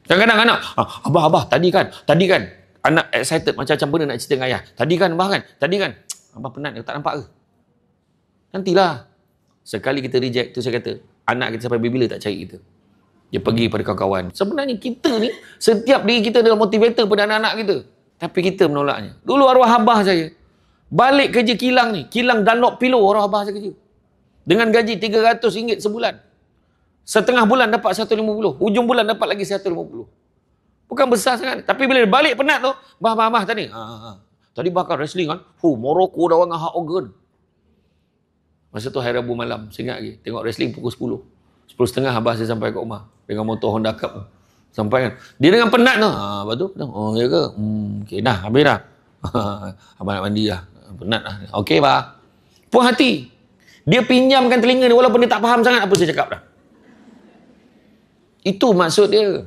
Kadang-kadang anak, abah, tadi kan. Anak excited macam-macam benda nak cerita dengan ayah. Tadi kan, abah kan. Abah penat, tak nampak ke? Nantilah. Sekali kita reject tu, saya kata, anak kita sampai bila tak cari kita. Dia pergi pada kawan-kawan. Sebenarnya kita ni, setiap diri kita adalah motivator pada anak-anak kita. Tapi kita menolaknya. Dulu arwah abah saya, balik kerja kilang ni, kilang Dunlop Pillow arwah abah saya kerja. Dengan gaji RM300 sebulan. Setengah bulan dapat 150. Hujung bulan dapat lagi 150. Bukan besar sangat. Tapi bila balik penat tu, bah tadi. Tadi bakal wrestling kan. Morocco dah orang dengan hak organ. Masa tu hari Rabu malam, saya ingat lagi. Tengok wrestling pukul 10. 10.30 abah saya sampai kat rumah. Dengan motor Honda Cup tu. Sampai kan. Dia dengan penat tu. Lepas tu, ya ke? Okay, dah, habis dah. Abang nak mandi lah. Penat lah. Okey, bah. Puas hati. Dia pinjamkan telinga dia walaupun dia tak faham sangat apa saya cakap dah. Itu maksud dia.